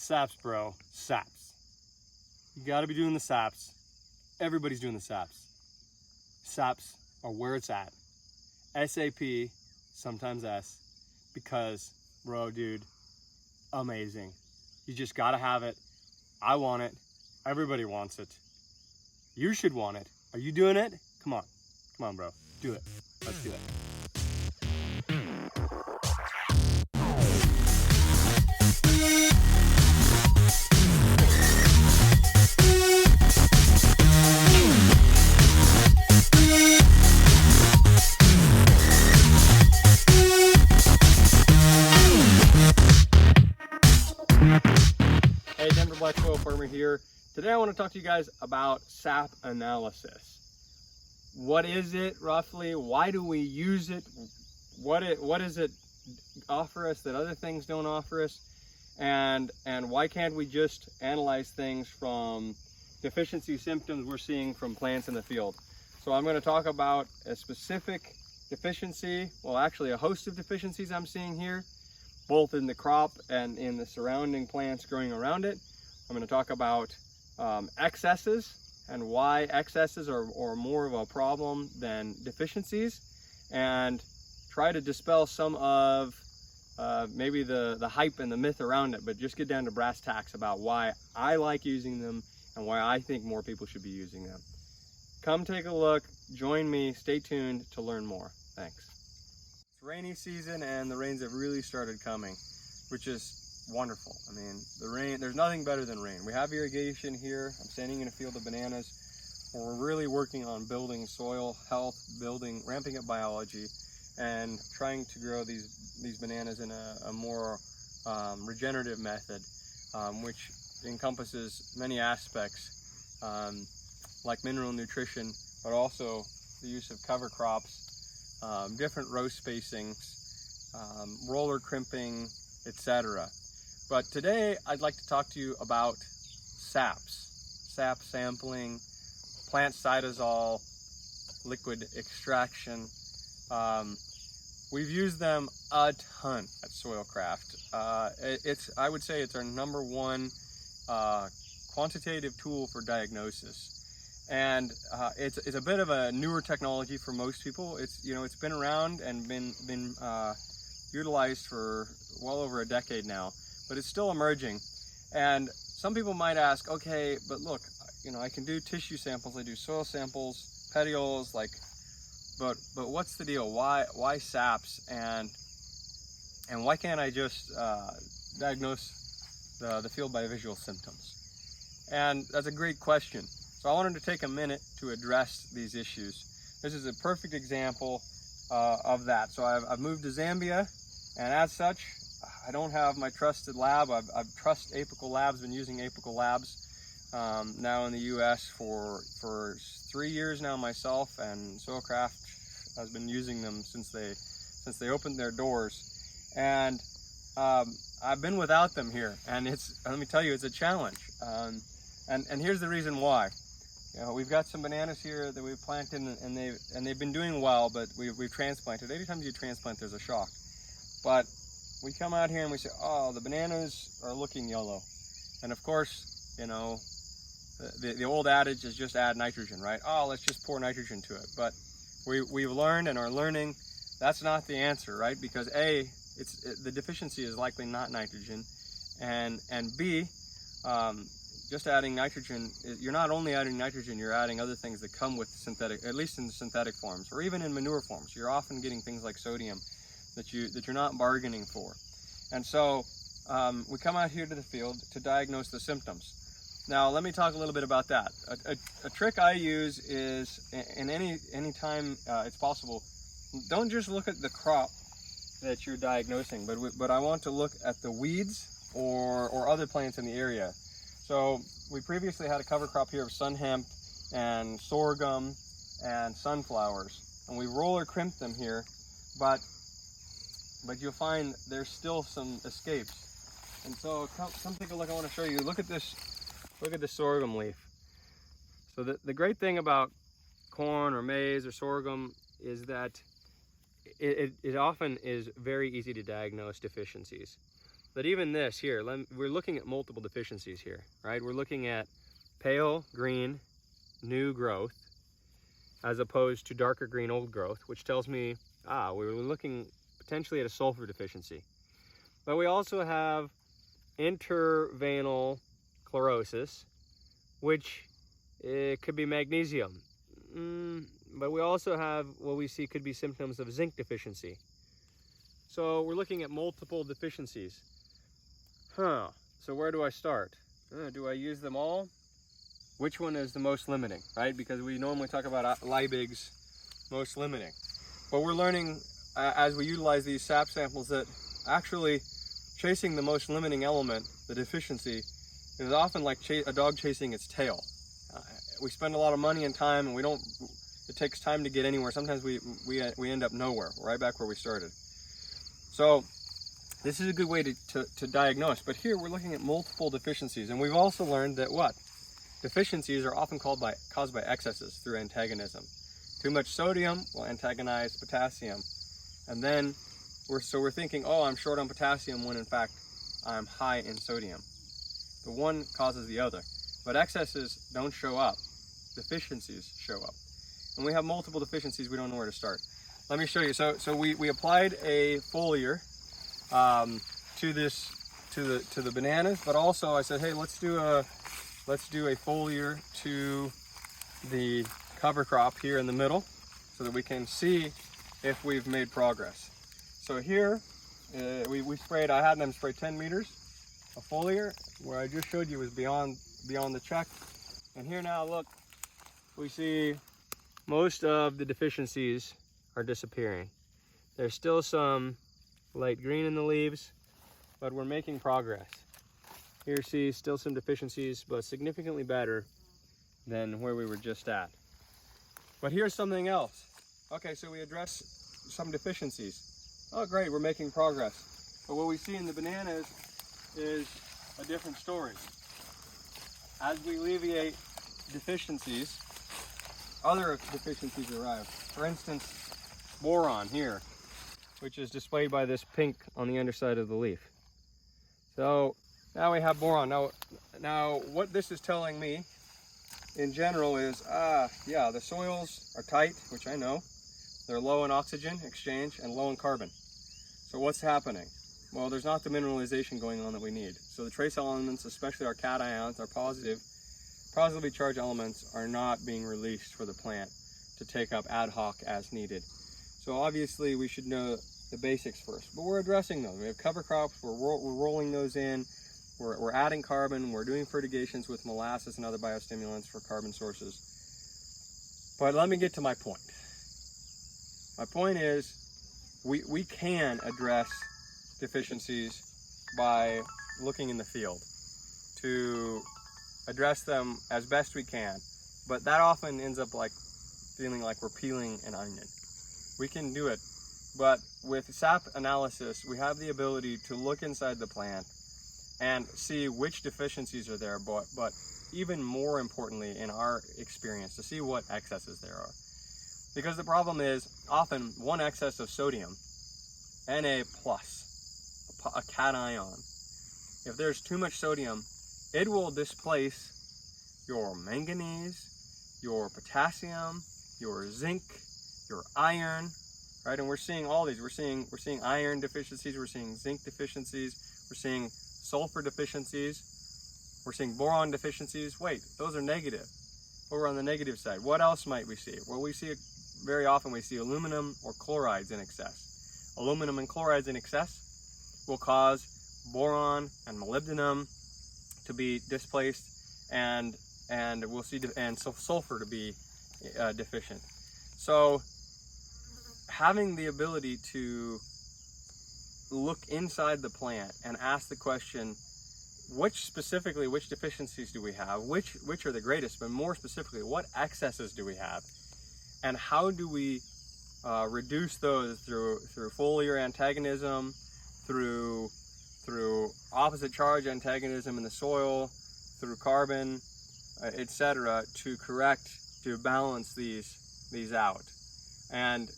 Saps, bro. Saps. You gotta be doing the saps. Everybody's doing the saps. Saps are where it's at. SAP, sometimes S, because, bro, dude, amazing. You just gotta have it. I want it. Everybody wants it. You should want it. Are you doing it? Come on. Come on, bro. Do it. Let's do it. Hey, Denver Black Soil Farmer here. Today I want to talk to you guys about sap analysis. What is it roughly? Why do we use it? What does it offer us that other things don't offer us? And why can't we just analyze things from deficiency symptoms we're seeing from plants in the field? So I'm going to talk about a specific deficiency, well actually a host of deficiencies I'm seeing here, both in the crop and in the surrounding plants growing around it. I'm going to talk about excesses and why excesses are more of a problem than deficiencies, and try to dispel some of maybe the hype and the myth around it, but just get down to brass tacks about why I like using them and why I think more people should be using them. Come take a look, join me, stay tuned to learn more. Thanks. It's rainy season and the rains have really started coming, which is wonderful. I mean, the rain, there's nothing better than rain. We have irrigation here. I'm standing in a field of bananas where we're really working on building soil health, ramping up biology, and trying to grow these bananas in a more regenerative method, which encompasses many aspects, like mineral nutrition, but also the use of cover crops, different row spacings, roller crimping, etc. But today I'd like to talk to you about saps, sap sampling, plant cytosol, liquid extraction. We've used them a ton at Soilcraft. I would say it's our #1 quantitative tool for diagnosis. And it's a bit of a newer technology for most people. It's been around and been utilized for well over a decade now, but it's still emerging. And some people might ask, okay, but look, I can do tissue samples, I do soil samples, petioles, but what's the deal? Why saps, and why can't I just diagnose the field by visual symptoms? And that's a great question. So I wanted to take a minute to address these issues. This is a perfect example of that. So I've moved to Zambia, and as such, I don't have my trusted lab. I've trust Apical Labs, been using Apical Labs now in the US for 3 years now myself, and Soilcraft has been using them since they opened their doors. And I've been without them here, and let me tell you, it's a challenge. And here's the reason why. We've got some bananas here that we've planted, and they've been doing well, but we've transplanted. Anytime you transplant, there's a shock. But we come out here and we say, oh, the bananas are looking yellow. And of course, the old adage is just add nitrogen, right? Oh, let's just pour nitrogen to it. But we've learned and are learning that's not the answer, right? Because A, the deficiency is likely not nitrogen, and B, just adding nitrogen, you're not only adding nitrogen, you're adding other things that come with synthetic, at least in synthetic forms, or even in manure forms. You're often getting things like sodium that you're not bargaining for. And so we come out here to the field to diagnose the symptoms. Now let me talk a little bit about that. A trick I use is, in any time it's possible, don't just look at the crop that you're diagnosing, but I want to look at the weeds or other plants in the area. So we previously had a cover crop here of sun hemp and sorghum and sunflowers, and we roller crimped them here, but you'll find there's still some escapes. And so come take a look. I want to show you. Look at this sorghum leaf. So the great thing about corn or maize or sorghum is that it often is very easy to diagnose deficiencies. that even this here, we're looking at multiple deficiencies here, right? We're looking at pale green new growth as opposed to darker green old growth, which tells me, we're looking potentially at a sulfur deficiency. But we also have interveinal chlorosis, which it could be magnesium. But we also have what we see could be symptoms of zinc deficiency. So we're looking at multiple deficiencies. So where do I start? Do I use them all? Which one is the most limiting, right? Because we normally talk about Liebig's most limiting. But we're learning as we utilize these sap samples that actually chasing the most limiting element, the deficiency, is often like a dog chasing its tail. We spend a lot of money and time, and it takes time to get anywhere. Sometimes we end up nowhere, right back where we started. So this is a good way to diagnose. But here we're looking at multiple deficiencies, and we've also learned that what? Deficiencies are often caused by excesses through antagonism. Too much sodium will antagonize potassium, and then we're thinking, I'm short on potassium, when in fact I'm high in sodium. The one causes the other, but excesses don't show up. Deficiencies show up, and we have multiple deficiencies. We don't know where to start. Let me show you. So we applied a foliar to the bananas, but also I said, hey, let's do a foliar to the cover crop here in the middle, so that we can see if we've made progress. So here we sprayed. I had them spray 10 meters of foliar. Where I just showed you was beyond the check. And here now, look, we see most of the deficiencies are disappearing. There's still some light green in the leaves, but we're making progress. Here, see, still some deficiencies, but significantly better than where we were just at. But here's something else. Okay, so we address some deficiencies. Oh, great, we're making progress. But what we see in the bananas is a different story. As we alleviate deficiencies, other deficiencies arrive. For instance, boron here, which is displayed by this pink on the underside of the leaf. So now we have boron. Now what this is telling me in general is, the soils are tight, which I know. They're low in oxygen exchange and low in carbon. So what's happening? Well, there's not the mineralization going on that we need. So the trace elements, especially our cations, our positively charged elements, are not being released for the plant to take up ad hoc as needed. So obviously we should know the basics first, but we're addressing those. We have cover crops, we're rolling those in, we're adding carbon, we're doing fertigations with molasses and other biostimulants for carbon sources. But let me get to my point. My point is, we can address deficiencies by looking in the field to address them as best we can, but that often ends up like feeling like we're peeling an onion. We can do it, but with sap analysis, we have the ability to look inside the plant and see which deficiencies are there, but even more importantly in our experience, to see what excesses there are. Because the problem is often one excess of sodium, Na+, a cation, if there's too much sodium, it will displace your manganese, your potassium, your zinc, your iron, right? And we're seeing all these. We're seeing iron deficiencies, we're seeing zinc deficiencies, we're seeing sulfur deficiencies, we're seeing boron deficiencies. Wait, those are negative. Over on the negative side, what else might we see? Well, very often we see aluminum or chlorides in excess. Aluminum and chlorides in excess will cause boron and molybdenum to be displaced, and we'll see sulfur to be deficient. So having the ability to look inside the plant and ask the question, which deficiencies do we have, which are the greatest, but more specifically, what excesses do we have, and how do we reduce those through foliar antagonism, through opposite charge antagonism in the soil, through carbon, etc., to balance these out. And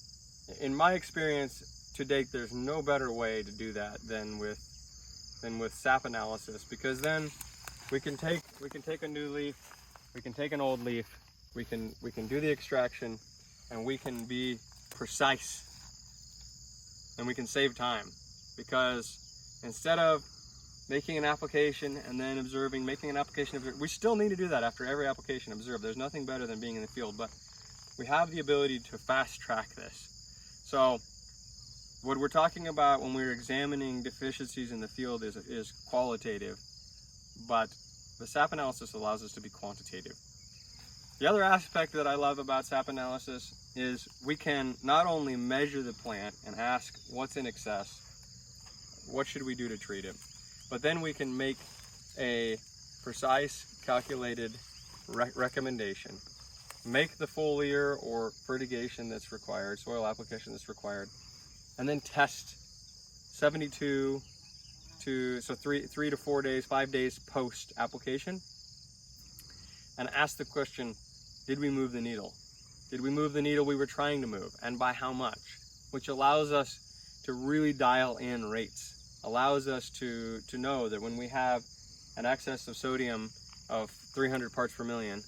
in my experience to date, there's no better way to do that than with than with sap analysis, because then we can take a new leaf, we can take an old leaf, we can do the extraction, and we can be precise, and we can save time. Because instead of making an application and then observing, making an application, we still need to do that after every application, observe. There's nothing better than being in the field, but we have the ability to fast track this. So what we're talking about when we're examining deficiencies in the field is qualitative, but the SAP analysis allows us to be quantitative. The other aspect that I love about SAP analysis is we can not only measure the plant and ask what's in excess, what should we do to treat it, but then we can make a precise, calculated recommendation, make the foliar or fertigation that's required, soil application that's required, and then test 3 to 4 days, 5 days post application, and ask the question, did we move the needle? Did we move the needle we were trying to move, and by how much? Which allows us to really dial in rates, allows us to know that when we have an excess of sodium of 300 parts per million,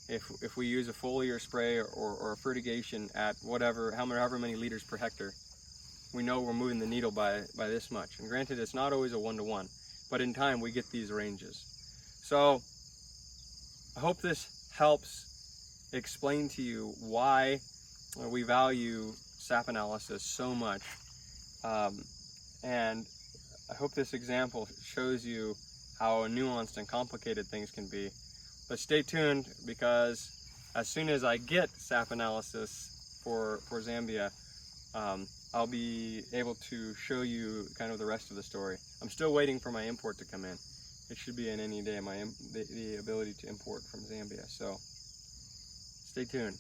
if we use a foliar spray or a fertigation at however many liters per hectare, we know we're moving the needle by this much. And granted, it's not always a 1-to-1, but in time we get these ranges. So I hope this helps explain to you why we value SAP analysis so much. And I hope this example shows you how nuanced and complicated things can be. But stay tuned, because as soon as I get SAP analysis for Zambia, I'll be able to show you kind of the rest of the story. I'm still waiting for my import to come in. It should be in any day, the ability to import from Zambia. So stay tuned.